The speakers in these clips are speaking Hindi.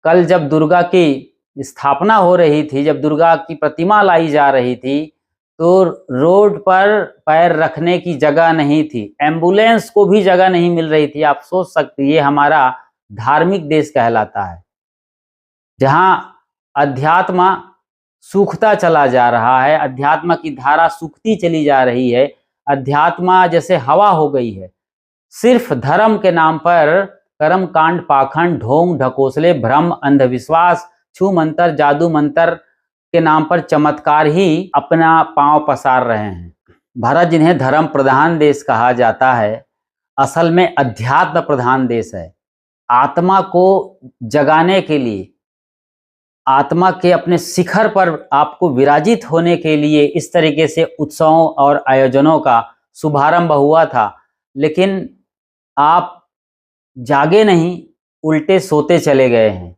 कल जब दुर्गा की स्थापना हो रही थी, जब दुर्गा की प्रतिमा लाई जा रही थी, तो रोड पर पैर रखने की जगह नहीं थी, एम्बुलेंस को भी जगह नहीं मिल रही थी। आप सोच सकते, ये हमारा धार्मिक देश कहलाता है, जहां अध्यात्म सूखता चला जा रहा है, अध्यात्म की धारा सूखती चली जा रही है, अध्यात्म जैसे हवा हो गई है। सिर्फ धर्म के नाम पर कर्म कांड, पाखंड, ढोंग, ढकोसले, भ्रम, अंधविश्वास, छू मंतर, जादू मंतर के नाम पर चमत्कार ही अपना पांव पसार रहे हैं। भारत, जिन्हें धर्म प्रधान देश कहा जाता है, असल में अध्यात्म प्रधान देश है। आत्मा को जगाने के लिए, आत्मा के अपने शिखर पर आपको विराजित होने के लिए इस तरीके से उत्सवों और आयोजनों का शुभारंभ हुआ था, लेकिन आप जागे नहीं, उल्टे सोते चले गए हैं।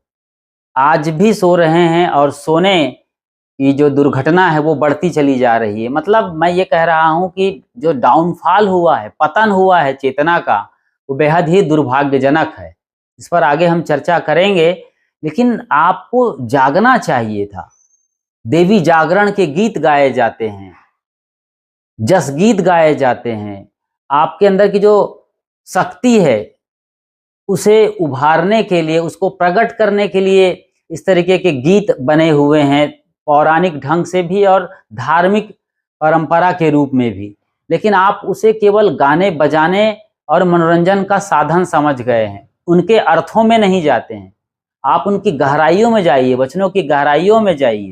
आज भी सो रहे हैं और सोने की जो दुर्घटना है वो बढ़ती चली जा रही है। मतलब मैं ये कह रहा हूं कि जो डाउनफॉल हुआ है, पतन हुआ है चेतना का, वो बेहद ही दुर्भाग्यजनक है। इस पर आगे हम चर्चा करेंगे, लेकिन आपको जागना चाहिए था। देवी जागरण के गीत गाए जाते हैं, जस गीत गाए जाते हैं। आपके अंदर की जो शक्ति है उसे उभारने के लिए, उसको प्रकट करने के लिए इस तरीके के गीत बने हुए हैं, पौराणिक ढंग से भी और धार्मिक परंपरा के रूप में भी। लेकिन आप उसे केवल गाने बजाने और मनोरंजन का साधन समझ गए हैं, उनके अर्थों में नहीं जाते हैं। आप उनकी गहराइयों में जाइए, वचनों की गहराइयों में जाइए,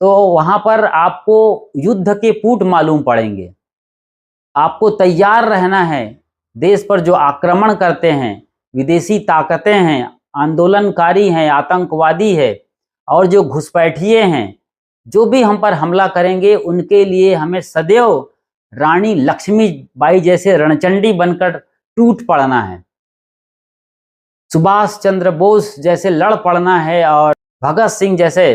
तो वहां पर आपको युद्ध के पूट मालूम पड़ेंगे। आपको तैयार रहना है। देश पर जो आक्रमण करते हैं, विदेशी ताकतें हैं, आंदोलनकारी हैं, आतंकवादी है और जो घुसपैठिए हैं, जो भी हम पर हमला करेंगे, उनके लिए हमें सदैव रानी लक्ष्मीबाई जैसे रणचंडी बनकर टूट पड़ना है, सुभाष चंद्र बोस जैसे लड़ पड़ना है और भगत सिंह जैसे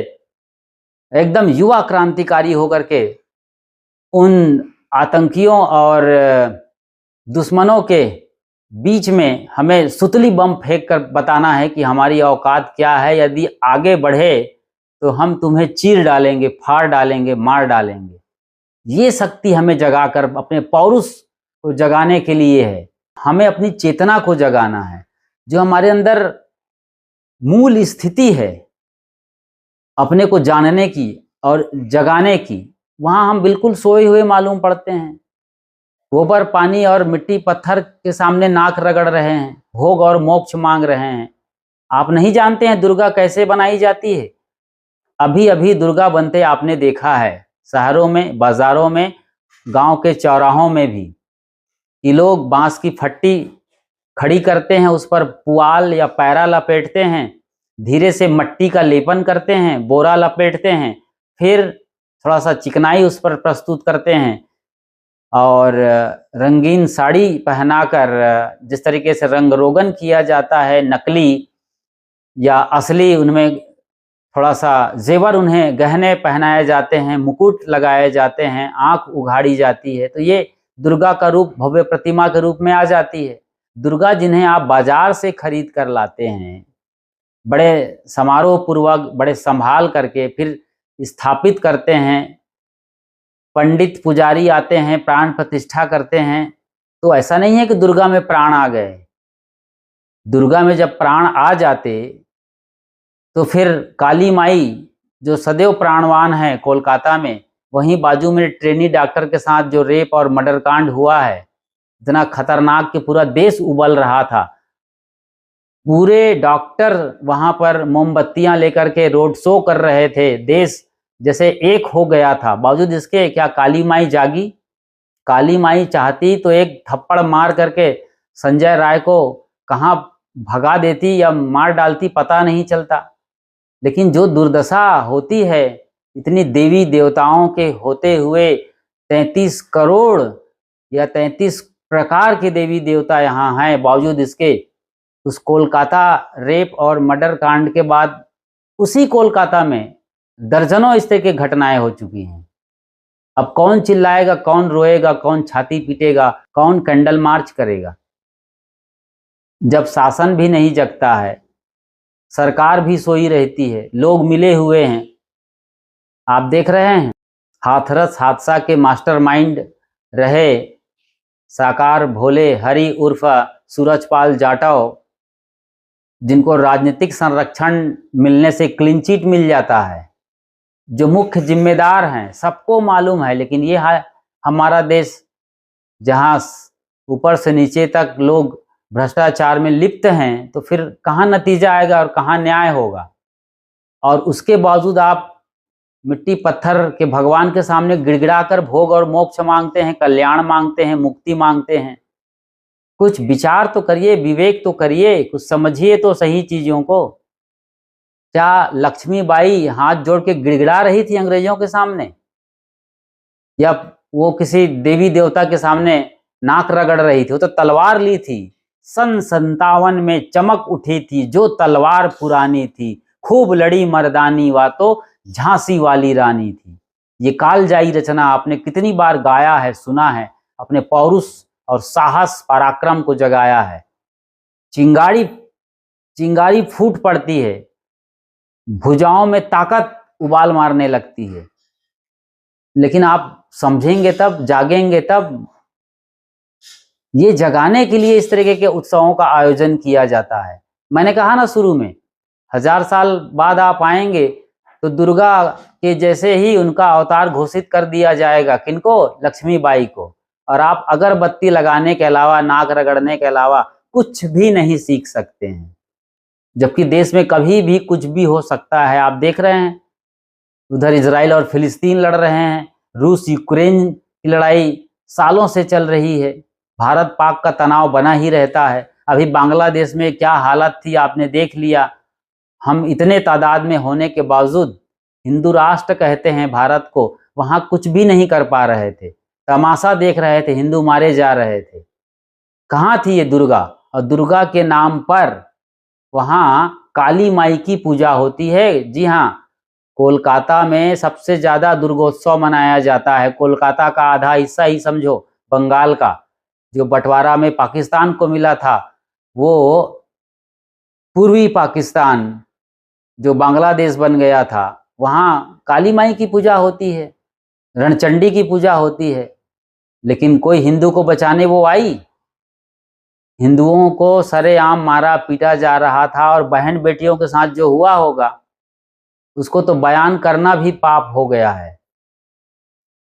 एकदम युवा क्रांतिकारी होकर के उन आतंकियों और दुश्मनों के बीच में हमें सुतली बम फेंक कर बताना है कि हमारी औकात क्या है। यदि आगे बढ़े तो हम तुम्हें चीर डालेंगे, फाड़ डालेंगे, मार डालेंगे। ये शक्ति हमें जगाकर अपने पौरुष को जगाने के लिए है। हमें अपनी चेतना को जगाना है, जो हमारे अंदर मूल स्थिति है अपने को जानने की और जगाने की। वहां हम बिल्कुल सोए हुए मालूम पड़ते हैं, गोबर पानी और मिट्टी पत्थर के सामने नाक रगड़ रहे हैं, भोग और मोक्ष मांग रहे हैं। आप नहीं जानते हैं दुर्गा कैसे बनाई जाती है। अभी अभी दुर्गा बनते आपने देखा है, शहरों में, बाजारों में, गांव के चौराहों में भी, कि लोग बांस की फट्टी खड़ी करते हैं, उस पर पुआल या पैरा लपेटते हैं, धीरे से मट्टी का लेपन करते हैं, बोरा लपेटते हैं, फिर थोड़ा सा चिकनाई उस पर प्रस्तुत करते हैं और रंगीन साड़ी पहनाकर जिस तरीके से रंग रोगन किया जाता है, नकली या असली, उनमें थोड़ा सा जेवर, उन्हें गहने पहनाए जाते हैं, मुकुट लगाए जाते हैं, आंख उघाड़ी जाती है, तो ये दुर्गा का रूप भव्य प्रतिमा के रूप में आ जाती है। दुर्गा जिन्हें आप बाजार से खरीद कर लाते हैं, बड़े समारोह पूर्वक, बड़े संभाल करके फिर स्थापित करते हैं, पंडित पुजारी आते हैं, प्राण प्रतिष्ठा करते हैं, तो ऐसा नहीं है कि दुर्गा में प्राण आ गए। दुर्गा में जब प्राण आ जाते तो फिर काली माई जो सदैव प्राणवान है कोलकाता में, वहीं बाजू में ट्रेनी डॉक्टर के साथ जो रेप और मर्डर कांड हुआ है, इतना खतरनाक कि पूरा देश उबल रहा था। पूरे डॉक्टर वहां पर मोमबत्तियां लेकर के रोड शो कर रहे थे, देश जैसे एक हो गया था। बावजूद इसके क्या काली माई जागी? काली माई चाहती तो एक थप्पड़ मार करके संजय राय को कहाँ भगा देती या मार डालती, पता नहीं चलता। लेकिन जो दुर्दशा होती है, इतनी देवी देवताओं के होते हुए 33 करोड़ या 33 प्रकार के देवी देवता यहाँ हैं, बावजूद इसके उस कोलकाता रेप और मर्डर कांड के बाद उसी कोलकाता में दर्जनों इस तरह की घटनाएं हो चुकी हैं। अब कौन चिल्लाएगा, कौन रोएगा, कौन छाती पीटेगा, कौन कैंडल मार्च करेगा? जब शासन भी नहीं जगता है, सरकार भी सोई रहती है, लोग मिले हुए हैं। आप देख रहे हैं हाथरस हादसा के मास्टरमाइंड रहे साकार भोले हरि उर्फ सूरजपाल जाटव, जिनको राजनीतिक संरक्षण मिलने से क्लीन चिट मिल जाता है, जो मुख्य जिम्मेदार हैं, सबको मालूम है। लेकिन ये है हमारा देश, जहां ऊपर से नीचे तक लोग भ्रष्टाचार में लिप्त हैं, तो फिर कहाँ नतीजा आएगा और कहाँ न्याय होगा। और उसके बावजूद आप मिट्टी पत्थर के भगवान के सामने गिड़गिड़ा कर भोग और मोक्ष मांगते हैं, कल्याण मांगते हैं, मुक्ति मांगते हैं। कुछ विचार तो करिए, विवेक तो करिए, कुछ समझिए तो सही चीजों को। क्या लक्ष्मीबाई हाथ जोड़ के गिड़गिड़ा रही थी अंग्रेजों के सामने, या वो किसी देवी देवता के सामने नाक रगड़ रही थी? वो तो तलवार ली थी। सन 57 में चमक उठी थी जो तलवार पुरानी थी, खूब लड़ी मर्दानी वा तो झांसी वाली रानी थी। ये कालजाई रचना आपने कितनी बार गाया है, सुना है, अपने पौरुष और साहस पराक्रम को जगाया है। चिंगारी चिंगारी फूट पड़ती है, भुजाओं में ताकत उबाल मारने लगती है, लेकिन आप समझेंगे तब, जागेंगे तब। ये जगाने के लिए इस तरीके के उत्सवों का आयोजन किया जाता है। मैंने कहा ना शुरू में, 1000 साल बाद आप आएंगे तो दुर्गा के जैसे ही उनका अवतार घोषित कर दिया जाएगा। किनको? लक्ष्मीबाई को। और आप अगरबत्ती लगाने के अलावा, नाक रगड़ने के अलावा कुछ भी नहीं सीख सकते हैं, जबकि देश में कभी भी कुछ भी हो सकता है। आप देख रहे हैं उधर इजराइल और फिलिस्तीन लड़ रहे हैं, रूस यूक्रेन की लड़ाई सालों से चल रही है, भारत पाक का तनाव बना ही रहता है। अभी बांग्लादेश में क्या हालत थी आपने देख लिया। हम इतने तादाद में होने के बावजूद, हिंदू राष्ट्र कहते हैं भारत को, वहां कुछ भी नहीं कर पा रहे थे, तमाशा देख रहे थे, हिंदू मारे जा रहे थे। कहाँ थी ये दुर्गा? और दुर्गा के नाम पर वहां काली माई की पूजा होती है। जी हाँ, कोलकाता में सबसे ज्यादा दुर्गोत्सव मनाया जाता है। कोलकाता का आधा हिस्सा ही समझो बंगाल का, जो बंटवारा में पाकिस्तान को मिला था, वो पूर्वी पाकिस्तान जो बांग्लादेश बन गया था, वहां काली माई की पूजा होती है, रणचंडी की पूजा होती है। लेकिन कोई हिंदू को बचाने वो आई? हिंदुओं को सरेआम मारा पीटा जा रहा था, और बहन बेटियों के साथ जो हुआ होगा उसको तो बयान करना भी पाप हो गया है,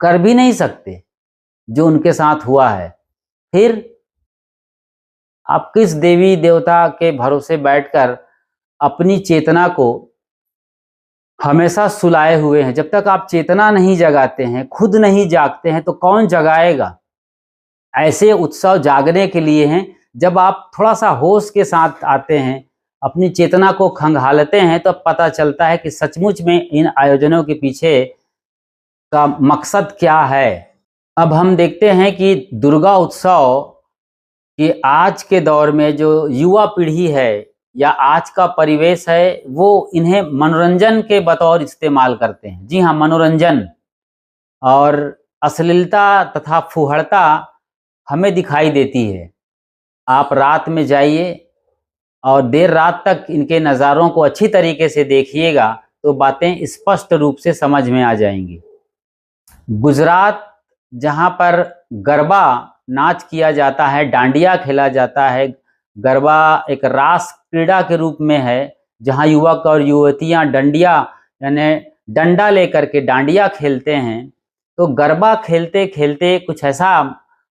कर भी नहीं सकते जो उनके साथ हुआ है। फिर आप किस देवी देवता के भरोसे बैठकर अपनी चेतना को हमेशा सुलाए हुए हैं? जब तक आप चेतना नहीं जगाते हैं, खुद नहीं जागते हैं, तो कौन जगाएगा? ऐसे उत्सव जागने के लिए हैं। जब आप थोड़ा सा होश के साथ आते हैं, अपनी चेतना को खंगालते हैं, तो पता चलता है कि सचमुच में इन आयोजनों के पीछे का मकसद क्या है। अब हम देखते हैं कि दुर्गा उत्सव कि आज के दौर में जो युवा पीढ़ी है या आज का परिवेश है, वो इन्हें मनोरंजन के बतौर इस्तेमाल करते हैं। जी हाँ, मनोरंजन। और अश्लीलता तथा फुहड़ता हमें दिखाई देती है। आप रात में जाइए और देर रात तक इनके नज़ारों को अच्छी तरीके से देखिएगा, तो बातें स्पष्ट रूप से समझ में आ जाएंगी। गुजरात, जहाँ पर गरबा नाच किया जाता है, डांडिया खेला जाता है, गरबा एक रास क्रीड़ा के रूप में है, जहाँ युवक और युवतियाँ डंडिया यानी डंडा लेकर के डांडिया खेलते हैं। तो गरबा खेलते खेलते कुछ ऐसा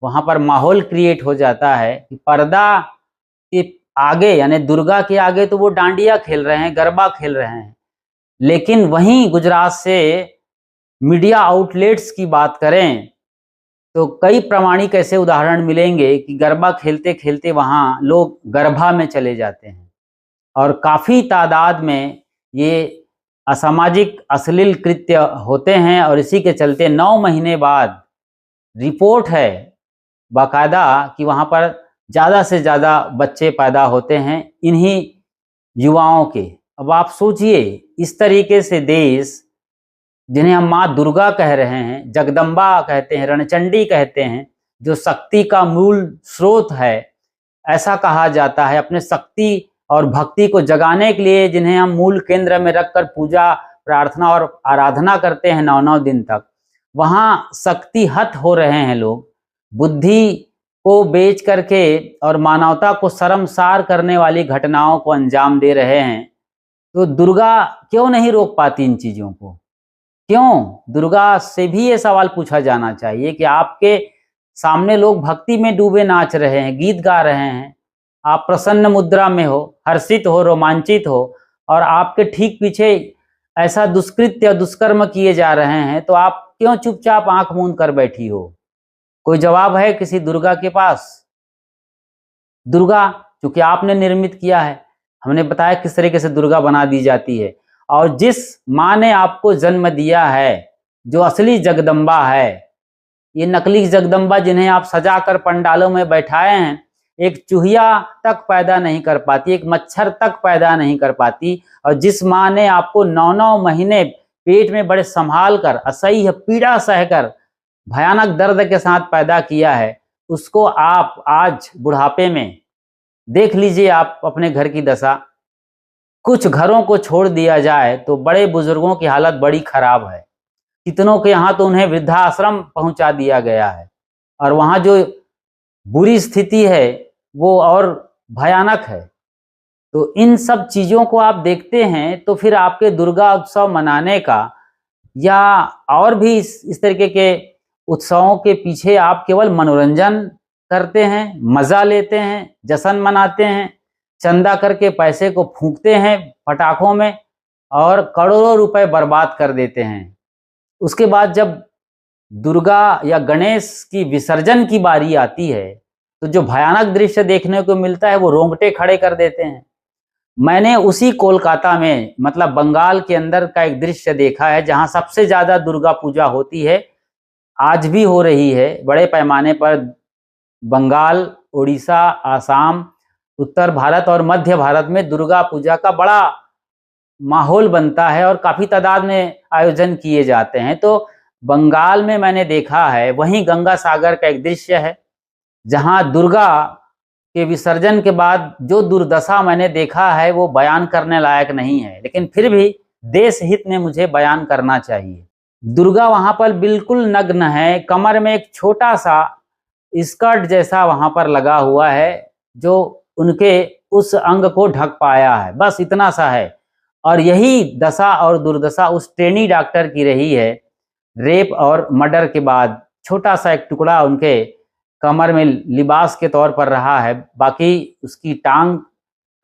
वहाँ पर माहौल क्रिएट हो जाता है कि पर्दा के आगे यानी दुर्गा के आगे तो वो डांडिया खेल रहे हैं, गरबा खेल रहे हैं। लेकिन वहीं गुजरात से मीडिया आउटलेट्स की बात करें तो कई प्रामाणिक ऐसे उदाहरण मिलेंगे कि गरबा खेलते खेलते वहाँ लोग गर्भा में चले जाते हैं, और काफ़ी तादाद में ये असामाजिक अश्लील कृत्य होते हैं। और इसी के चलते 9 महीने बाद रिपोर्ट है बाकायदा कि वहाँ पर ज़्यादा से ज़्यादा बच्चे पैदा होते हैं इन्हीं युवाओं के। अब आप सोचिए, इस तरीके से देश, जिन्हें हम माँ दुर्गा कह रहे हैं, जगदम्बा कहते हैं, रणचंडी कहते हैं, जो शक्ति का मूल स्रोत है, ऐसा कहा जाता है, अपने शक्ति और भक्ति को जगाने के लिए, जिन्हें हम मूल केंद्र में रखकर पूजा, प्रार्थना और आराधना करते हैं 9-9 दिन तक, वहां शक्तिहत हो रहे हैं लोग। बुद्धि को बेच करके और मानवता को शर्मसार करने वाली घटनाओं को अंजाम दे रहे हैं। तो दुर्गा क्यों नहीं रोक पाती इन चीजों को? क्यों? दुर्गा से भी ये सवाल पूछा जाना चाहिए कि आपके सामने लोग भक्ति में डूबे नाच रहे हैं, गीत गा रहे हैं, आप प्रसन्न मुद्रा में हो, हर्षित हो, रोमांचित हो, और आपके ठीक पीछे ऐसा दुष्कृत्य, दुष्कर्म किए जा रहे हैं, तो आप क्यों चुपचाप आंख मूंद कर बैठी हो? कोई जवाब है किसी दुर्गा के पास? दुर्गा क्योंकि आपने निर्मित किया है, हमने बताया किस तरीके से दुर्गा बना दी जाती है। और जिस माँ ने आपको जन्म दिया है, जो असली जगदम्बा है, ये नकली जगदम्बा जिन्हें आप सजाकर पंडालों में बैठाए हैं, एक चूहिया तक पैदा नहीं कर पाती, एक मच्छर तक पैदा नहीं कर पाती। और जिस माँ ने आपको 9-9 महीने पेट में बड़े संभाल कर, असह्य पीड़ा सहकर, भयानक दर्द के साथ पैदा किया है, उसको आप आज बुढ़ापे में देख लीजिए। आप अपने घर की दशा, कुछ घरों को छोड़ दिया जाए तो बड़े बुजुर्गों की हालत बड़ी खराब है। कितनों के यहाँ तो उन्हें वृद्धाश्रम पहुंचा दिया गया है, और वहाँ जो बुरी स्थिति है वो और भयानक है। तो इन सब चीज़ों को आप देखते हैं तो फिर आपके दुर्गा उत्सव मनाने का या और भी इस तरीके के उत्सवों के पीछे आप केवल मनोरंजन करते हैं, मज़ा लेते हैं, जश्न मनाते हैं, चंदा करके पैसे को फूंकते हैं पटाखों में और करोड़ों रुपए बर्बाद कर देते हैं। उसके बाद जब दुर्गा या गणेश की विसर्जन की बारी आती है तो जो भयानक दृश्य देखने को मिलता है वो रोंगटे खड़े कर देते हैं। मैंने उसी कोलकाता में, मतलब बंगाल के अंदर का एक दृश्य देखा है जहां सबसे ज्यादा दुर्गा पूजा होती है, आज भी हो रही है बड़े पैमाने पर। बंगाल, उड़ीसा, आसाम, उत्तर भारत और मध्य भारत में दुर्गा पूजा का बड़ा माहौल बनता है और काफी तादाद में आयोजन किए जाते हैं। तो बंगाल में मैंने देखा है, वहीं गंगा सागर का एक दृश्य है जहां दुर्गा के विसर्जन के बाद जो दुर्दशा मैंने देखा है वो बयान करने लायक नहीं है, लेकिन फिर भी देश हित में मुझे बयान करना चाहिए। दुर्गा वहां पर बिल्कुल नग्न है, कमर में एक छोटा सा स्कर्ट जैसा वहां पर लगा हुआ है जो उनके उस अंग को ढक पाया है, बस इतना सा है। और यही दशा और दुर्दशा उस ट्रेनी डॉक्टर की रही है। रेप और मर्डर के बाद छोटा सा एक टुकड़ा उनके कमर में लिबास के तौर पर रहा है, बाकी उसकी टांग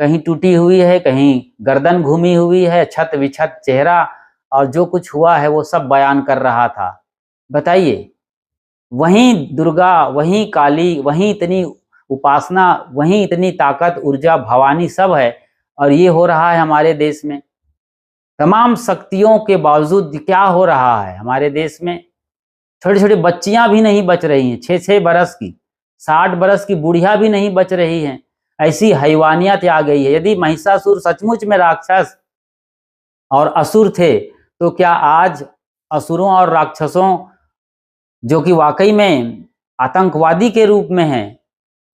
कहीं टूटी हुई है, कहीं गर्दन घूमी हुई है, छत विछत चेहरा, और जो कुछ हुआ है वो सब बयान कर रहा था। बताइए, वहीं दुर्गा, वहीं काली, वहीं इतनी उपासना, वहीं इतनी ताकत, ऊर्जा, भवानी सब है, और ये हो रहा है हमारे देश में। तमाम शक्तियों के बावजूद क्या हो रहा है हमारे देश में? छोटी छोटी बच्चियां भी नहीं बच रही हैं, 6-6 बरस की, 60 बरस की बुढ़िया भी नहीं बच रही हैं। ऐसी हैवानियत आ गई है। यदि महिषासुर सचमुच में राक्षस और असुर थे तो क्या आज असुरों और राक्षसों, जो कि वाकई में आतंकवादी के रूप में हैं,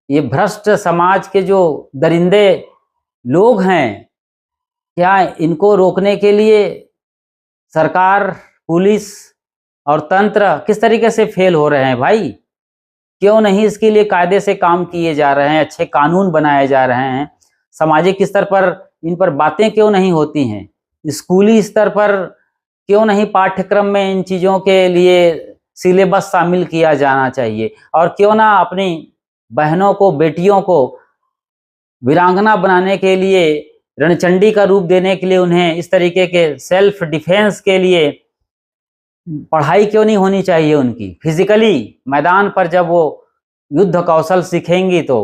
ये भ्रष्ट समाज के जो दरिंदे लोग हैं, क्या इनको रोकने के लिए सरकार, पुलिस और तंत्र किस तरीके से फेल हो रहे हैं? भाई, क्यों नहीं इसके लिए कायदे से काम किए जा रहे हैं, अच्छे कानून बनाए जा रहे हैं? सामाजिक स्तर पर इन पर बातें क्यों नहीं होती हैं? स्कूली स्तर पर क्यों नहीं पाठ्यक्रम में इन चीज़ों के लिए सिलेबस शामिल किया जाना चाहिए? और क्यों ना अपनी बहनों को, बेटियों को वीरांगना बनाने के लिए, रणचंडी का रूप देने के लिए, उन्हें इस तरीके के सेल्फ डिफेंस के लिए पढ़ाई क्यों नहीं होनी चाहिए उनकी? फिजिकली मैदान पर जब वो युद्ध कौशल सीखेंगी तो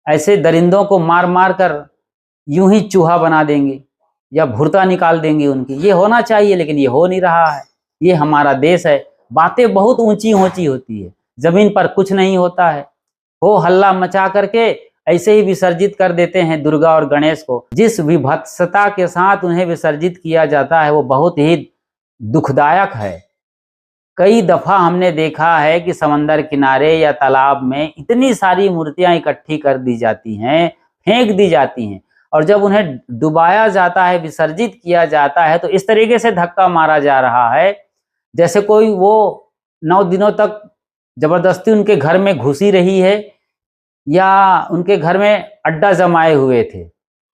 ऐसे दरिंदों को मार मार कर यूं ही चूहा बना देंगी या भुर्ता निकाल देंगी उनकी। ये होना चाहिए, लेकिन ये हो नहीं रहा है। ये हमारा देश है, बातें बहुत ऊंची ऊंची होती है, जमीन पर कुछ नहीं होता है। हो हल्ला मचा करके ऐसे ही विसर्जित कर देते हैं दुर्गा और गणेश को। जिस विभत्सता के साथ उन्हें विसर्जित किया जाता है वो बहुत ही दुखदायक है। कई दफा हमने देखा है कि समंदर किनारे या तालाब में इतनी सारी मूर्तियां इकट्ठी कर दी जाती हैं, फेंक दी जाती हैं, और जब उन्हें डुबाया जाता है, विसर्जित किया जाता है, तो इस तरीके से धक्का मारा जा रहा है जैसे कोई वो 9 दिनों तक जबरदस्ती उनके घर में घुसी रही है या उनके घर में अड्डा जमाए हुए थे।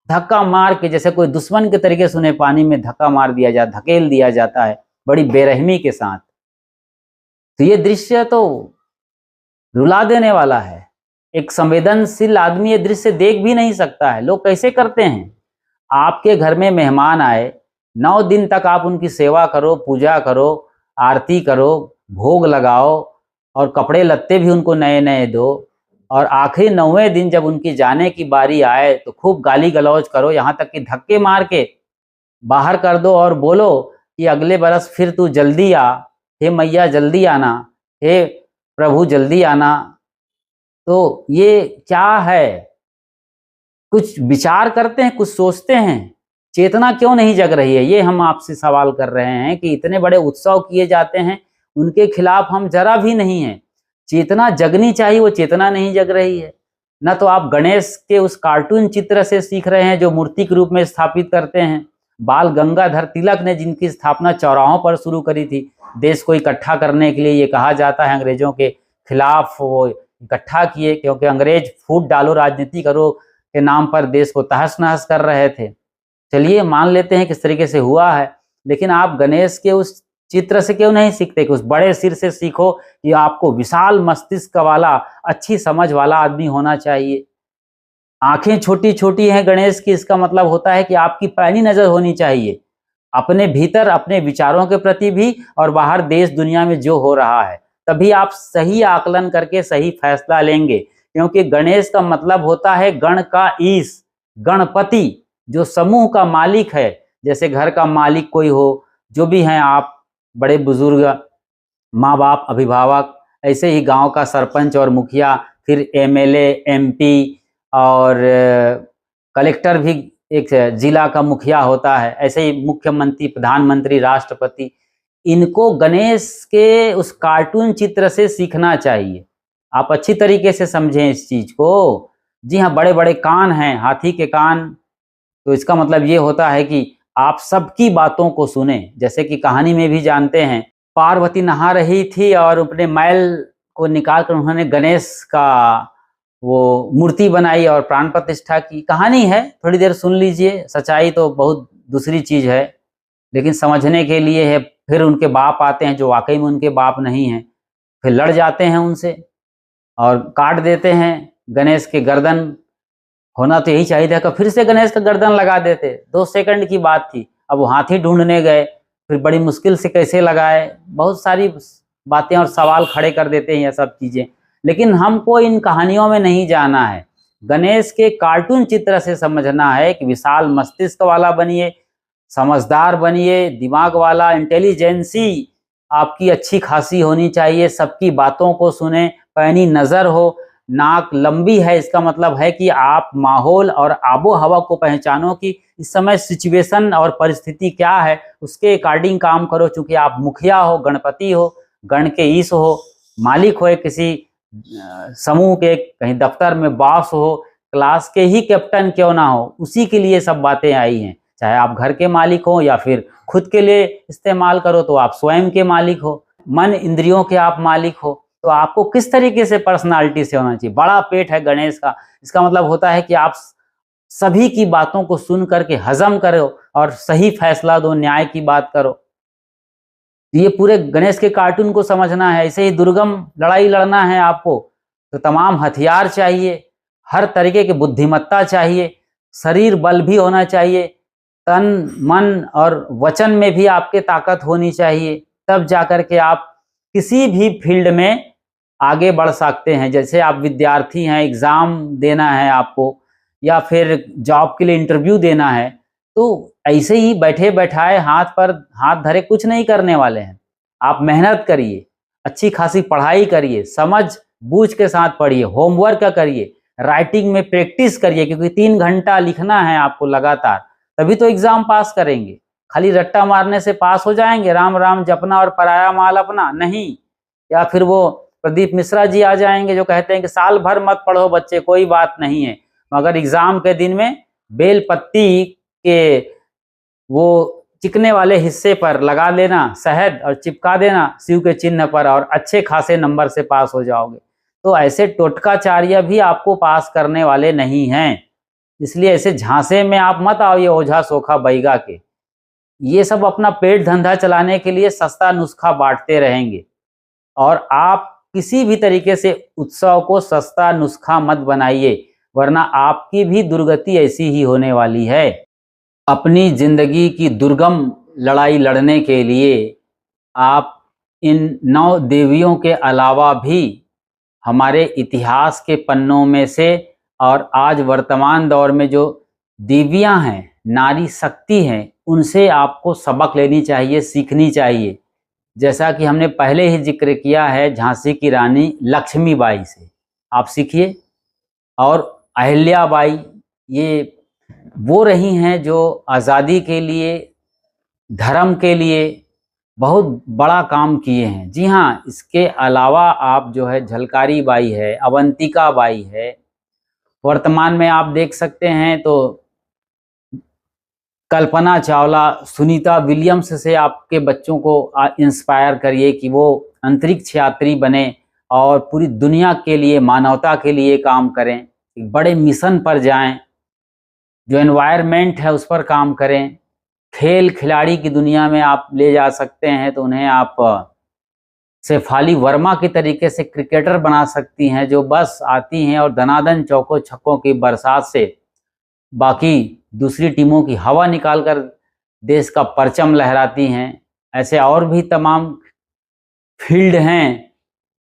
धक्का मार के जैसे कोई दुश्मन के तरीके से उन्हें पानी में धक्का मार दिया जाता, धकेल दिया जाता है बड़ी बेरहमी के साथ। तो ये दृश्य तो रुला देने वाला है। एक संवेदनशील आदमी ये दृश्य देख भी नहीं सकता है। लोग कैसे करते हैं? आपके घर में मेहमान आए, 9 दिन तक आप उनकी सेवा करो, पूजा करो, आरती करो, भोग लगाओ और कपड़े लत्ते भी उनको नए नए दो, और आखिरी 9वें दिन जब उनकी जाने की बारी आए तो खूब गाली गलौज करो, यहाँ तक कि धक्के मार के बाहर कर दो और बोलो कि अगले बरस फिर तू जल्दी आ, हे मैया जल्दी आना, हे प्रभु जल्दी आना। तो ये क्या है? कुछ विचार करते हैं, कुछ सोचते हैं? चेतना क्यों नहीं जग रही है? ये हम आपसे सवाल कर रहे हैं कि इतने बड़े उत्सव किए जाते हैं, उनके खिलाफ हम जरा भी नहीं हैं। चेतना जगनी चाहिए, वो चेतना नहीं जग रही है। न तो आप गणेश के उस कार्टून चित्र से सीख रहे हैं जो मूर्ति के रूप में स्थापित करते हैं। बाल गंगाधर तिलक ने जिनकी स्थापना चौराहों पर शुरू करी थी, देश को इकट्ठा करने के लिए, ये कहा जाता है अंग्रेजों के खिलाफ वो इकट्ठा किए, क्योंकि अंग्रेज फूट डालो राजनीति करो के नाम पर देश को तहस नहस कर रहे थे। चलिए मान लेते हैं किस तरीके से हुआ है, लेकिन आप गणेश के उस चित्र से क्यों नहीं सीखते कि उस बड़े सिर से सीखो कि आपको विशाल मस्तिष्क वाला, अच्छी समझ वाला आदमी होना चाहिए। आंखें छोटी छोटी हैं गणेश की, इसका मतलब होता है कि आपकी पैनी नजर होनी चाहिए अपने भीतर, अपने विचारों के प्रति भी और बाहर देश दुनिया में जो हो रहा है। तभी आप सही आकलन करके सही फैसला लेंगे, क्योंकि गणेश का मतलब होता है गण का ईश, गणपति, जो समूह का मालिक है। जैसे घर का मालिक कोई हो, जो भी हैं आप, बड़े बुजुर्ग, माँ बाप, अभिभावक, ऐसे ही गांव का सरपंच और मुखिया, फिर एमएलए, एमपी और कलेक्टर भी एक जिला का मुखिया होता है, ऐसे ही मुख्यमंत्री, प्रधानमंत्री, राष्ट्रपति। इनको गणेश के उस कार्टून चित्र से सीखना चाहिए। आप अच्छी तरीके से समझें इस चीज को। जी हाँ, बड़े बड़े कान हैं, हाथी के कान, तो इसका मतलब ये होता है कि आप सबकी बातों को सुने। जैसे कि कहानी में भी जानते हैं, पार्वती नहा रही थी और अपने मैल को निकाल कर उन्होंने गणेश का वो मूर्ति बनाई और प्राण प्रतिष्ठा की। कहानी है, थोड़ी देर सुन लीजिए। सच्चाई तो बहुत दूसरी चीज है, लेकिन समझने के लिए है। फिर उनके बाप आते हैं जो वाकई में उनके बाप नहीं हैं, फिर लड़ जाते हैं उनसे और काट देते हैं गणेश के गर्दन। होना तो यही चाहिए था कि फिर से गणेश का गर्दन लगा देते, 2 सेकंड की बात थी। अब वो हाथी ढूंढने गए, फिर बड़ी मुश्किल से कैसे लगाए, बहुत सारी बातें और सवाल खड़े कर देते हैं ये सब चीजें। लेकिन हमको इन कहानियों में नहीं जाना है, गणेश के कार्टून चित्र से समझना है कि विशाल मस्तिष्क वाला बनिए, समझदार बनिए, दिमाग वाला, इंटेलिजेंसी आपकी अच्छी खासी होनी चाहिए, सबकी बातों को सुने, पैनी नजर हो, नाक लंबी है, इसका मतलब है कि आप माहौल और आबो हवा को पहचानो कि इस समय सिचुएशन और परिस्थिति क्या है, उसके अकॉर्डिंग काम करो। चूंकि आप मुखिया हो, गणपति हो, गण के ईश हो, मालिक हो, किसी समूह के, कहीं दफ्तर में बॉस हो, क्लास के ही कैप्टन क्यों ना हो, उसी के लिए सब बातें आई हैं। चाहे आप घर के मालिक हो या फिर खुद के लिए इस्तेमाल करो तो आप स्वयं के मालिक हो, मन इंद्रियों के आप मालिक हो। तो आपको किस तरीके से पर्सनालिटी से होना चाहिए। बड़ा पेट है गणेश का, इसका मतलब होता है कि आप सभी की बातों को सुन करके हजम करो और सही फैसला दो, न्याय की बात करो। ये पूरे गणेश के कार्टून को समझना है। ऐसे ही दुर्गम लड़ाई लड़ना है आपको तो तमाम हथियार चाहिए, हर तरीके की बुद्धिमत्ता चाहिए, शरीर बल भी होना चाहिए, तन मन और वचन में भी आपके ताकत होनी चाहिए, तब जाकर के आप किसी भी फील्ड में आगे बढ़ सकते हैं। जैसे आप विद्यार्थी हैं, एग्जाम देना है आपको, या फिर जॉब के लिए इंटरव्यू देना है, तो ऐसे ही बैठे बैठाए हाथ पर हाथ धरे कुछ नहीं करने वाले हैं। आप मेहनत करिए, अच्छी खासी पढ़ाई करिए, समझ बूझ के साथ पढ़िए, होमवर्क करिए, राइटिंग में प्रैक्टिस करिए, क्योंकि 3 घंटा लिखना है आपको लगातार, तभी तो एग्जाम पास करेंगे। खाली रट्टा मारने से पास हो जाएंगे, राम राम जपना और पराया माल अपना नहीं। या फिर वो प्रदीप मिश्रा जी आ जाएंगे जो कहते हैं कि साल भर मत पढ़ो बच्चे, कोई बात नहीं है, मगर एग्जाम के दिन में बेलपत्ती के वो चिकने वाले हिस्से पर लगा लेना शहद और चिपका देना शिव के चिन्ह पर, और अच्छे खासे नंबर से पास हो जाओगे। तो ऐसे टोटकाचार्य भी आपको पास करने वाले नहीं हैं, इसलिए ऐसे झांसे में आप मत आओ ये ओझा सोखा बैगा के। ये सब अपना पेट धंधा चलाने के लिए सस्ता नुस्खा बांटते रहेंगे, और आप किसी भी तरीके से उत्सव को सस्ता नुस्खा मत बनाइए, वरना आपकी भी दुर्गति ऐसी ही होने वाली है। अपनी जिंदगी की दुर्गम लड़ाई लड़ने के लिए आप इन 9 देवियों के अलावा भी हमारे इतिहास के पन्नों में से और आज वर्तमान दौर में जो देवियां हैं, नारी शक्ति हैं, उनसे आपको सबक लेनी चाहिए, सीखनी चाहिए। जैसा कि हमने पहले ही जिक्र किया है झांसी की रानी लक्ष्मीबाई से आप सीखिए, और अहिल्याबाई ये वो रही हैं जो आज़ादी के लिए, धर्म के लिए बहुत बड़ा काम किए हैं। जी हाँ, इसके अलावा आप जो है झलकारी बाई है, अवंतिका बाई है, वर्तमान में आप देख सकते हैं तो कल्पना चावला, सुनीता विलियम्स से आपके बच्चों को इंस्पायर करिए कि वो अंतरिक्ष यात्री बने और पूरी दुनिया के लिए, मानवता के लिए काम करें, एक बड़े मिशन पर जाएं, जो एनवायरनमेंट है उस पर काम करें। खेल खिलाड़ी की दुनिया में आप ले जा सकते हैं तो उन्हें आप शेफाली वर्मा की तरीके से क्रिकेटर बना सकती हैं, जो बस आती हैं और धनाधन चौकों छक्कों की बरसात से बाकी दूसरी टीमों की हवा निकालकर देश का परचम लहराती हैं। ऐसे और भी तमाम फील्ड हैं।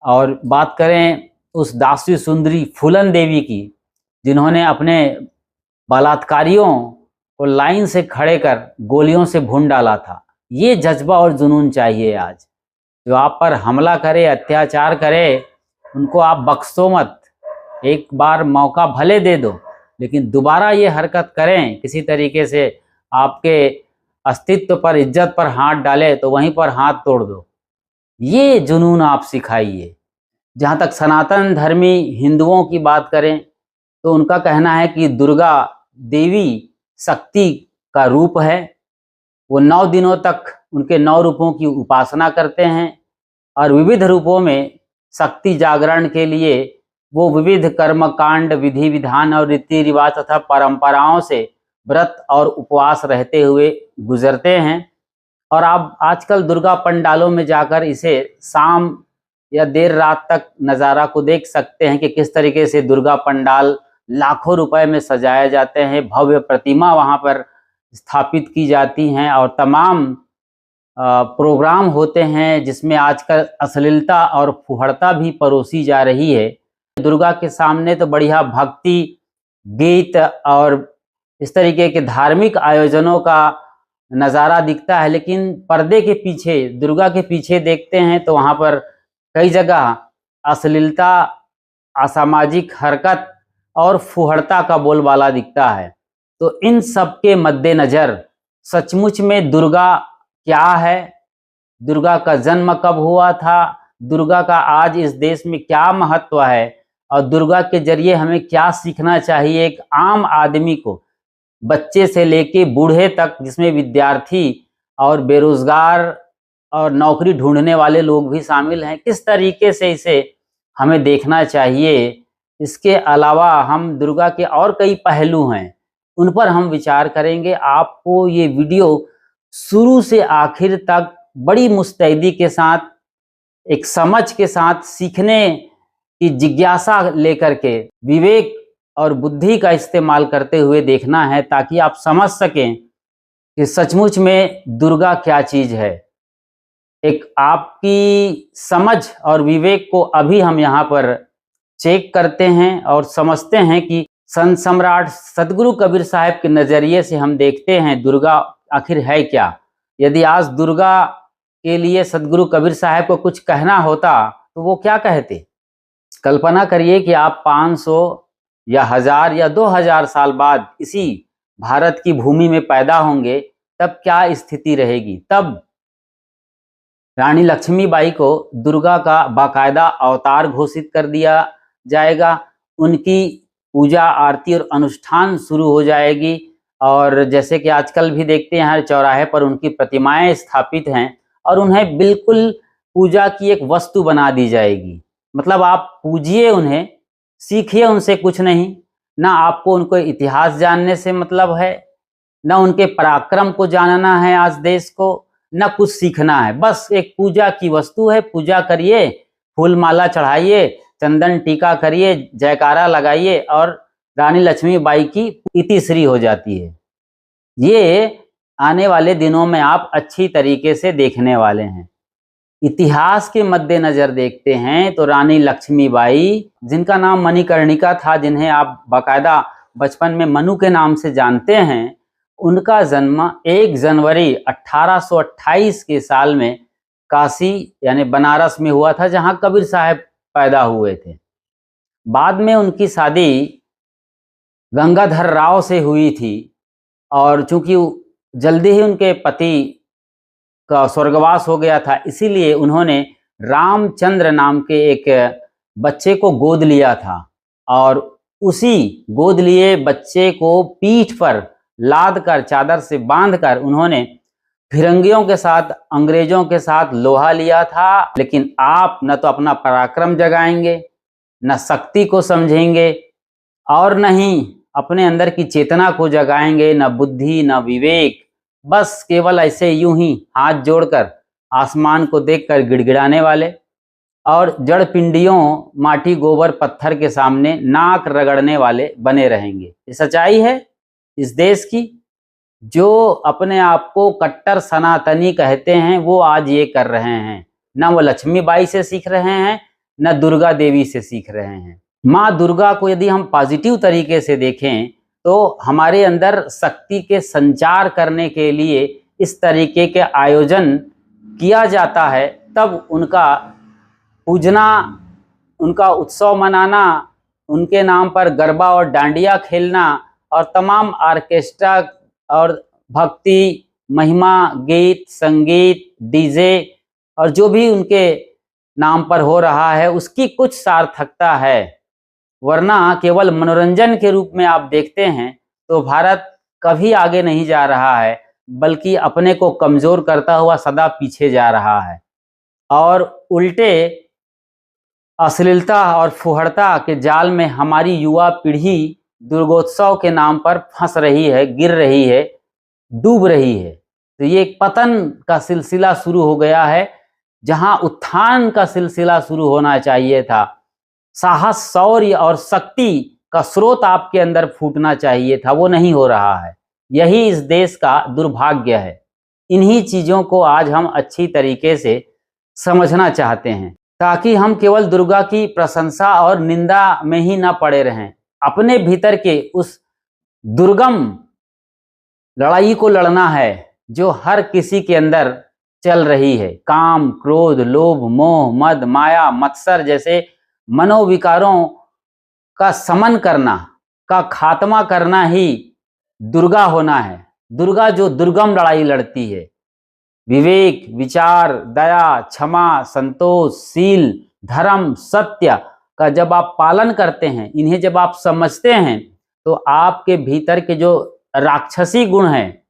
और बात करें उस दासी सुंदरी फूलन देवी की, जिन्होंने अपने बलात्कारियों को लाइन से खड़े कर गोलियों से भून डाला था। ये जज्बा और जुनून चाहिए आज। जो आप पर हमला करे, अत्याचार करे, उनको आप बख्शो मत। एक बार मौका भले दे दो, लेकिन दोबारा ये हरकत करें, किसी तरीके से आपके अस्तित्व पर, इज्जत पर हाथ डाले तो वहीं पर हाथ तोड़ दो। ये जुनून आप सिखाइए। जहाँ तक सनातन धर्मी हिंदुओं की बात करें तो उनका कहना है कि दुर्गा देवी शक्ति का रूप है। वो 9 दिनों तक उनके 9 रूपों की उपासना करते हैं, और विविध रूपों में शक्ति जागरण के लिए वो विविध कर्मकांड, विधि विधान और रीति रिवाज तथा परंपराओं से व्रत और उपवास रहते हुए गुजरते हैं। और आप आजकल दुर्गा पंडालों में जाकर इसे शाम या देर रात तक नज़ारा को देख सकते हैं कि किस तरीके से दुर्गा पंडाल लाखों रुपए में सजाए जाते हैं, भव्य प्रतिमा वहाँ पर स्थापित की जाती हैं, और तमाम प्रोग्राम होते हैं जिसमें आजकल अश्लीलता और फुहड़ता भी परोसी जा रही है। दुर्गा के सामने तो बढ़िया भक्ति गीत और इस तरीके के धार्मिक आयोजनों का नज़ारा दिखता है, लेकिन पर्दे के पीछे, दुर्गा के पीछे देखते हैं तो वहाँ पर कई जगह अश्लीलता, असामाजिक हरकत और फुहड़ता का बोलबाला दिखता है। तो इन सब के मद्देनज़र सचमुच में दुर्गा क्या है, दुर्गा का जन्म कब हुआ था, दुर्गा का आज इस देश में क्या महत्व है, और दुर्गा के जरिए हमें क्या सीखना चाहिए एक आम आदमी को, बच्चे से लेके बूढ़े तक, जिसमें विद्यार्थी और बेरोजगार और नौकरी ढूंढने वाले लोग भी शामिल हैं, किस तरीके से इसे हमें देखना चाहिए। इसके अलावा हम दुर्गा के और कई पहलू हैं, उन पर हम विचार करेंगे। आपको ये वीडियो शुरू से आखिर तक बड़ी मुस्तैदी के साथ, एक समझ के साथ, सीखने की जिज्ञासा लेकर के, विवेक और बुद्धि का इस्तेमाल करते हुए देखना है, ताकि आप समझ सकें कि सचमुच में दुर्गा क्या चीज़ है। एक आपकी समझ और विवेक को अभी हम यहाँ पर चेक करते हैं और समझते हैं कि संत सम्राट सदगुरु कबीर साहब के नज़रिए से हम देखते हैं दुर्गा आखिर है क्या। यदि आज दुर्गा के लिए सदगुरु कबीर साहब को कुछ कहना होता तो वो क्या कहते। कल्पना करिए कि आप 500 या 1000 या 2000 साल बाद इसी भारत की भूमि में पैदा होंगे, तब क्या स्थिति रहेगी। तब रानी लक्ष्मीबाई को दुर्गा का बाकायदा अवतार घोषित कर दिया जाएगा। उनकी पूजा आरती और अनुष्ठान शुरू हो जाएगी। और जैसे कि आजकल भी देखते हैं हर चौराहे पर उनकी प्रतिमाएं स्थापित हैं और उन्हें बिल्कुल पूजा की एक वस्तु बना दी जाएगी। मतलब आप पूजिए उन्हें, सीखिए उनसे कुछ नहीं, ना आपको उनको इतिहास जानने से मतलब है, ना उनके पराक्रम को जानना है आज देश को, ना कुछ सीखना है। बस एक पूजा की वस्तु है, पूजा करिए, फूल माला चढ़ाइए, चंदन टीका करिए, जयकारा लगाइए और रानी लक्ष्मीबाई की इतिश्री हो जाती है। ये आने वाले दिनों में आप अच्छी तरीके से देखने वाले हैं। इतिहास के मद्देनजर देखते हैं तो रानी लक्ष्मीबाई, जिनका नाम मणिकर्णिका था, जिन्हें आप बाकायदा बचपन में मनु के नाम से जानते हैं, उनका जन्म 1 जनवरी 1828 के साल में काशी यानी बनारस में हुआ था, जहां कबीर साहब पैदा हुए थे। बाद में उनकी शादी गंगाधर राव से हुई थी और चूंकि जल्दी ही उनके पति का स्वर्गवास हो गया था, इसीलिए उन्होंने रामचंद्र नाम के एक बच्चे को गोद लिया था और उसी गोद लिए बच्चे को पीठ पर लाद कर, चादर से बांधकर उन्होंने फिरंगियों के साथ, अंग्रेजों के साथ लोहा लिया था। लेकिन आप न तो अपना पराक्रम जगाएंगे, न शक्ति को समझेंगे और न ही अपने अंदर की चेतना को जगाएंगे, न बुद्धि न विवेक, बस केवल ऐसे यूं ही हाथ जोड़कर आसमान को देखकर गिड़गिड़ाने वाले और जड़ पिंडियों, माटी गोबर पत्थर के सामने नाक रगड़ने वाले बने रहेंगे। ये सच्चाई है इस देश की। जो अपने आप को कट्टर सनातनी कहते हैं वो आज ये कर रहे हैं। न वो लक्ष्मीबाई से सीख रहे हैं, न दुर्गा देवी से सीख रहे हैं। माँ दुर्गा को यदि हम पॉजिटिव तरीके से देखें तो हमारे अंदर शक्ति के संचार करने के लिए इस तरीके के आयोजन किया जाता है, तब उनका पूजना, उनका उत्सव मनाना, उनके नाम पर गरबा और डांडिया खेलना और तमाम ऑर्केस्ट्रा और भक्ति, महिमा, गीत, संगीत, डीजे और जो भी उनके नाम पर हो रहा है उसकी कुछ सार्थकता है। वरना केवल मनोरंजन के रूप में आप देखते हैं तो भारत कभी आगे नहीं जा रहा है, बल्कि अपने को कमजोर करता हुआ सदा पीछे जा रहा है और उल्टे अश्लीलता और फुहड़ता के जाल में हमारी युवा पीढ़ी दुर्गोत्सव के नाम पर फंस रही है, गिर रही है, डूब रही है। तो ये एक पतन का सिलसिला शुरू हो गया है, जहां उत्थान का सिलसिला शुरू होना चाहिए था। साहस, शौर्य और शक्ति का स्रोत आपके अंदर फूटना चाहिए था, वो नहीं हो रहा है। यही इस देश का दुर्भाग्य है। इन्हीं चीजों को आज हम अच्छी तरीके से समझना चाहते हैं, ताकि हम केवल दुर्गा की प्रशंसा और निंदा में ही ना पड़े रहें। अपने भीतर के उस दुर्गम लड़ाई को लड़ना है जो हर किसी के अंदर चल रही है। काम, क्रोध, लोभ, मोह, मद, माया, मत्सर जैसे मनोविकारों का समन करना, का खात्मा करना ही दुर्गा होना है। दुर्गा जो दुर्गम लड़ाई लड़ती है, विवेक, विचार, दया, क्षमा, संतोष, शील, धर्म, सत्य का जब आप पालन करते हैं, इन्हें जब आप समझते हैं, तो आपके भीतर के जो राक्षसी गुण हैं,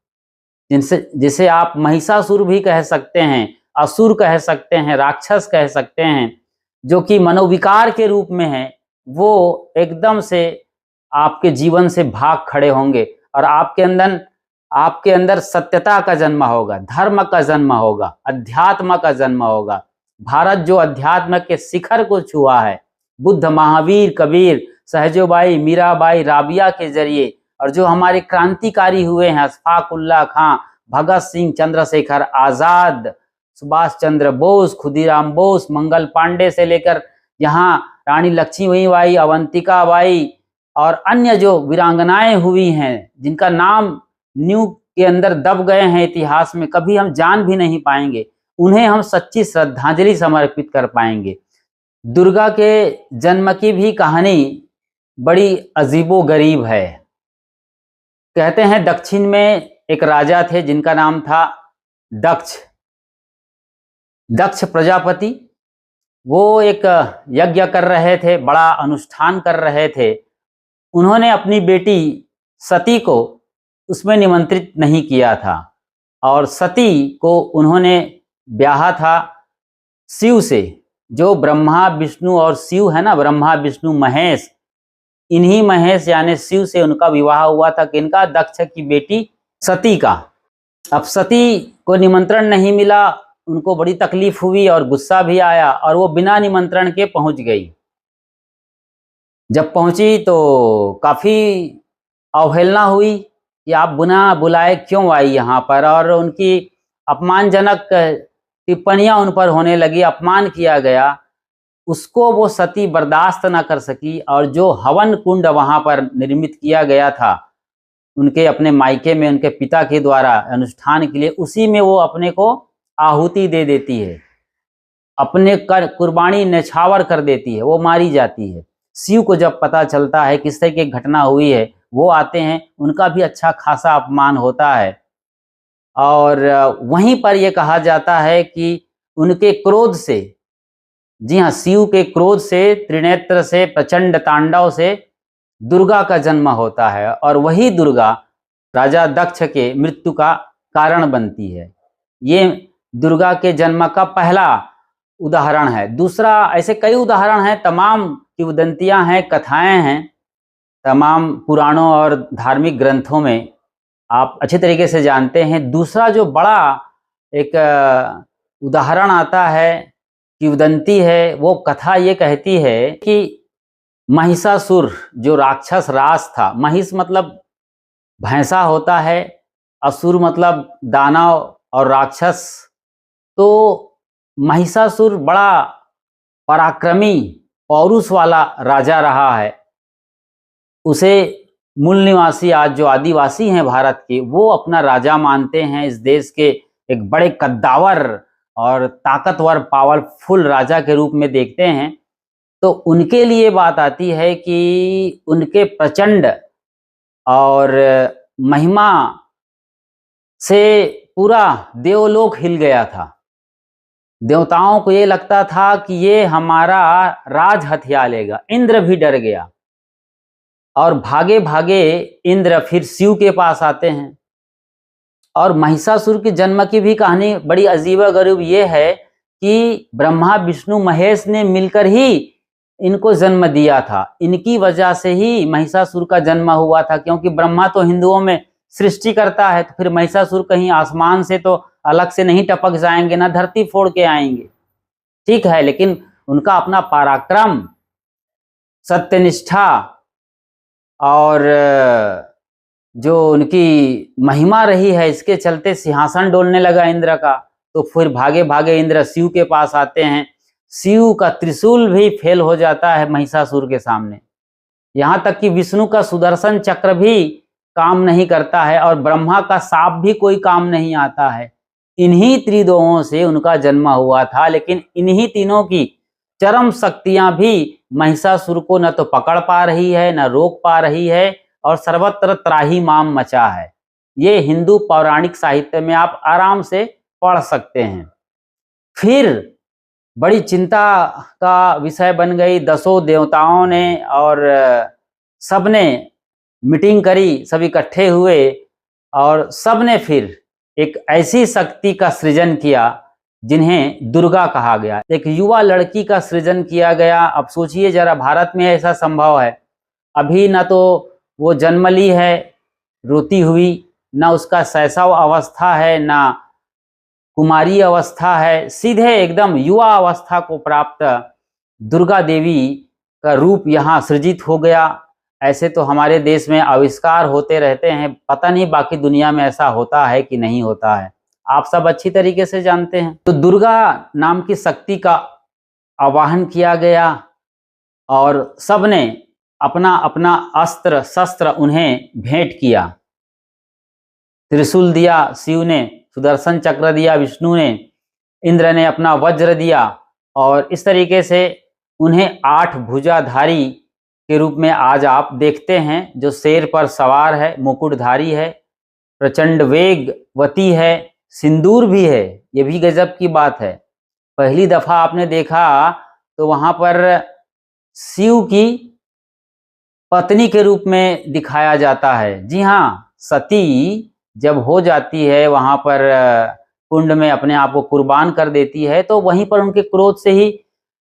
जिसे आप महिषासुर भी कह सकते हैं, असुर कह सकते हैं, राक्षस कह सकते हैं, जो कि मनोविकार के रूप में है, वो एकदम से आपके जीवन से भाग खड़े होंगे और आपके अंदर सत्यता का जन्म होगा, धर्म का जन्म होगा, अध्यात्म का जन्म होगा। भारत जो अध्यात्म के शिखर को छुआ है, बुद्ध, महावीर, कबीर, सहजोबाई, मीराबाई, राबिया के जरिए, और जो हमारे क्रांतिकारी हुए हैं, अशफाक उल्लाह खां, भगत सिंह, चंद्रशेखर आजाद, सुभाष चंद्र बोस, खुदीराम बोस, मंगल पांडे से लेकर यहाँ रानी लक्ष्मीबाई, अवंतिका बाई और अन्य जो वीरांगनाएं हुई हैं, जिनका नाम न्यू के अंदर दब गए हैं इतिहास में, कभी हम जान भी नहीं पाएंगे, उन्हें हम सच्ची श्रद्धांजलि समर्पित कर पाएंगे। दुर्गा के जन्म की भी कहानी बड़ी अजीबो गरीब है। कहते हैं दक्षिण में एक राजा थे जिनका नाम था दक्ष प्रजापति। वो एक यज्ञ कर रहे थे, बड़ा अनुष्ठान कर रहे थे। उन्होंने अपनी बेटी सती को उसमें निमंत्रित नहीं किया था और सती को उन्होंने ब्याहा था शिव से, जो ब्रह्मा विष्णु और शिव है ना, ब्रह्मा विष्णु महेश, इन्हीं महेश यानी शिव से उनका विवाह हुआ था। किनका? दक्ष की बेटी सती का। अब सती को निमंत्रण नहीं मिला, उनको बड़ी तकलीफ हुई और गुस्सा भी आया और वो बिना निमंत्रण के पहुंच गई। जब पहुंची तो काफी अवहेलना हुई कि आप बिना बुलाए क्यों आई यहाँ पर, और उनकी अपमानजनक टिप्पणियां उन पर होने लगी, अपमान किया गया। उसको वो सती बर्दाश्त ना कर सकी और जो हवन कुंड वहां पर निर्मित किया गया था उनके अपने मायके में उनके पिता के द्वारा अनुष्ठान के लिए, उसी में वो अपने को आहुति दे देती है, अपने कर कुर्बानी न्यौछावर कर देती है, वो मारी जाती है। शिव को जब पता चलता है किस तरह की घटना हुई है, वो आते हैं, उनका भी अच्छा खासा अपमान होता है। और वहीं पर यह कहा जाता है कि उनके क्रोध से, जी हाँ, शिव के क्रोध से, त्रिनेत्र से, प्रचंड तांडव से दुर्गा का जन्म होता है और वही दुर्गा राजा दक्ष के मृत्यु का कारण बनती है। ये दुर्गा के जन्म का पहला उदाहरण है। दूसरा, ऐसे कई उदाहरण हैं, तमाम किंवदंतियां हैं, कथाएं हैं, तमाम पुराणों और धार्मिक ग्रंथों में आप अच्छे तरीके से जानते हैं। दूसरा जो बड़ा एक उदाहरण आता है, किंवदंती है, वो कथा ये कहती है कि महिषासुर जो राक्षस राज था, महिष मतलब भैंसा होता है, असुर मतलब दानव और राक्षस, तो महिषासुर बड़ा पराक्रमी पौरुष वाला राजा रहा है। उसे मूल निवासी, आज जो आदिवासी हैं भारत के, वो अपना राजा मानते हैं। इस देश के एक बड़े कद्दावर और ताकतवर पावरफुल राजा के रूप में देखते हैं। तो उनके लिए बात आती है कि उनके प्रचंड और महिमा से पूरा देवलोक हिल गया था। देवताओं को ये लगता था कि ये हमारा राज हथिया लेगा। इंद्र भी डर गया और भागे भागे इंद्र फिर शिव के पास आते हैं। और महिषासुर के जन्म की भी कहानी बड़ी अजीबोगरीब ये है कि ब्रह्मा विष्णु महेश ने मिलकर ही इनको जन्म दिया था। इनकी वजह से ही महिषासुर का जन्म हुआ था, क्योंकि ब्रह्मा तो हिंदुओं में सृष्टि करता है, तो फिर महिषासुर कहीं आसमान से तो अलग से नहीं टपक जाएंगे, ना धरती फोड़ के आएंगे, ठीक है। लेकिन उनका अपना पराक्रम, सत्यनिष्ठा और जो उनकी महिमा रही है, इसके चलते सिंहासन डोलने लगा इंद्र का। तो फिर भागे भागे इंद्र शिव के पास आते हैं। शिव का त्रिशूल भी फेल हो जाता है महिषासुर के सामने, यहाँ तक कि विष्णु का सुदर्शन चक्र भी काम नहीं करता है और ब्रह्मा का साप भी कोई काम नहीं आता है। इन्हीं त्रिदोहों से उनका जन्म हुआ था, लेकिन इन्हीं तीनों की चरम शक्तियां भी महिषासुर को न तो पकड़ पा रही है, न रोक पा रही है, और सर्वत्र त्राहिमाम मचा है। ये हिंदू पौराणिक साहित्य में आप आराम से पढ़ सकते हैं। फिर बड़ी चिंता का विषय बन गई। 10 देवताओं ने और सबने मीटिंग करी, सब इकट्ठे हुए और सबने फिर एक ऐसी शक्ति का सृजन किया जिन्हें दुर्गा कहा गया। एक युवा लड़की का सृजन किया गया। अब सोचिए जरा, भारत में ऐसा संभव है? अभी ना तो वो जन्म ली है रोती हुई, ना उसका शैशव अवस्था है, ना कुमारी अवस्था है, सीधे एकदम युवा अवस्था को प्राप्त दुर्गा देवी का रूप यहाँ सृजित हो गया। ऐसे तो हमारे देश में आविष्कार होते रहते हैं, पता नहीं बाकी दुनिया में ऐसा होता है कि नहीं होता है, आप सब अच्छी तरीके से जानते हैं। तो दुर्गा नाम की शक्ति का आवाहन किया गया और सबने अपना अपना अस्त्र शस्त्र उन्हें भेंट किया। त्रिशूल दिया शिव ने, सुदर्शन चक्र दिया विष्णु ने, इंद्र ने अपना वज्र दिया, और इस तरीके से उन्हें 8 भुजाधारी के रूप में आज आप देखते हैं, जो शेर पर सवार है, मुकुटधारी है, प्रचंड वेगवती है, सिंदूर भी है। ये भी गजब की बात है। पहली दफा आपने देखा तो वहां पर शिव की पत्नी के रूप में दिखाया जाता है। जी हाँ, सती जब हो जाती है वहां पर कुंड में अपने आप को कुर्बान कर देती है, तो वहीं पर उनके क्रोध से ही,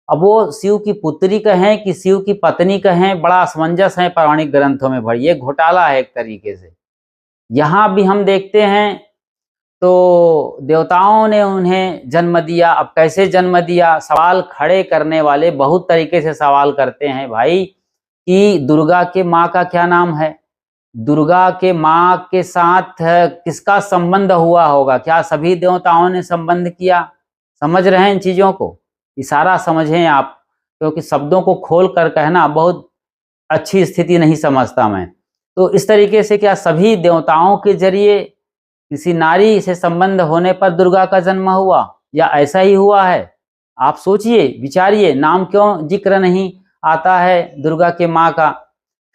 अब वो शिव की पुत्री कहें कि शिव की पत्नी कहें, बड़ा असमंजस है पौराणिक ग्रंथों में भरी, ये घोटाला है एक तरीके से। यहाँ भी हम देखते हैं तो देवताओं ने उन्हें जन्म दिया। अब कैसे जन्म दिया, सवाल खड़े करने वाले बहुत तरीके से सवाल करते हैं भाई कि दुर्गा के माँ का क्या नाम है, दुर्गा के माँ के साथ किसका संबंध हुआ होगा, क्या सभी देवताओं ने संबंध किया? समझ रहे हैं इन चीजों को, इशारा समझें आप, क्योंकि शब्दों को खोल कर कहना बहुत अच्छी स्थिति नहीं समझता मैं। तो इस तरीके से क्या सभी देवताओं के जरिए किसी नारी से संबंध होने पर दुर्गा का जन्म हुआ, या ऐसा ही हुआ है? आप सोचिए, विचारिए, नाम क्यों जिक्र नहीं आता है दुर्गा के माँ का?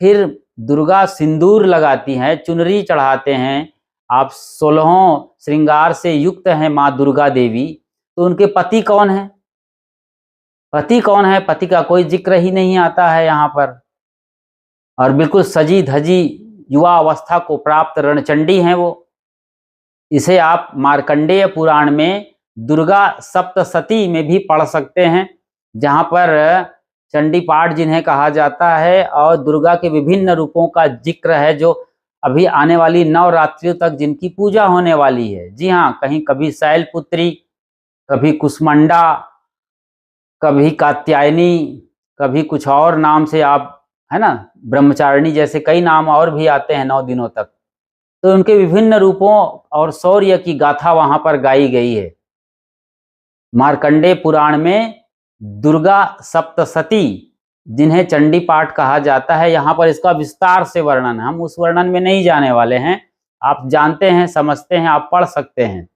फिर दुर्गा सिंदूर लगाती हैं, चुनरी चढ़ाते हैं, आप 16 श्रृंगार से युक्त हैं माँ दुर्गा देवी, तो उनके पति कौन है? पति कौन है? पति का कोई जिक्र ही नहीं आता है यहाँ पर। और बिल्कुल सजी धजी युवा अवस्था को प्राप्त रणचंडी हैं वो। इसे आप मार्कंडेय पुराण में दुर्गा सप्तशती में भी पढ़ सकते हैं, जहाँ पर चंडी पाठ जिन्हें कहा जाता है, और दुर्गा के विभिन्न रूपों का जिक्र है जो अभी आने वाली नवरात्रियों तक जिनकी पूजा होने वाली है। जी हाँ, कहीं कभी शैलपुत्री, कभी कुष्मांडा, कभी कात्यायनी, कभी कुछ और नाम से आप, है ना, ब्रह्मचारिणी, जैसे कई नाम और भी आते हैं 9 दिनों तक। तो उनके विभिन्न रूपों और शौर्य की गाथा वहां पर गाई गई है। मार्कंडेय पुराण में दुर्गा सप्तशती, जिन्हें चंडी पाठ कहा जाता है, यहाँ पर इसका विस्तार से वर्णन, हम उस वर्णन में नहीं जाने वाले हैं। आप जानते हैं, समझते हैं, आप पढ़ सकते हैं।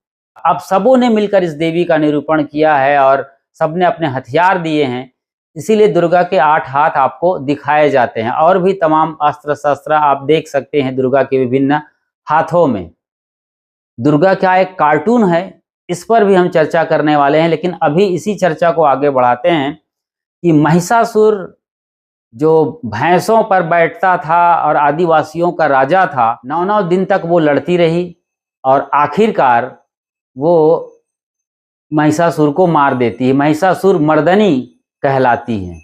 आप सबों ने मिलकर इस देवी का निरूपण किया है और सबने अपने हथियार दिए हैं, इसीलिए दुर्गा के 8 हाथ आपको दिखाए जाते हैं। और भी तमाम अस्त्र शस्त्र आप देख सकते हैं दुर्गा के विभिन्न हाथों में। दुर्गा क्या एक कार्टून है, इस पर भी हम चर्चा करने वाले हैं, लेकिन अभी इसी चर्चा को आगे बढ़ाते हैं कि महिषासुर जो भैंसों पर बैठता था और आदिवासियों का राजा था, 9 दिन तक वो लड़ती रही और आखिरकार वो महिषासुर को मार देती है। महिषासुर मर्दनी कहलाती है।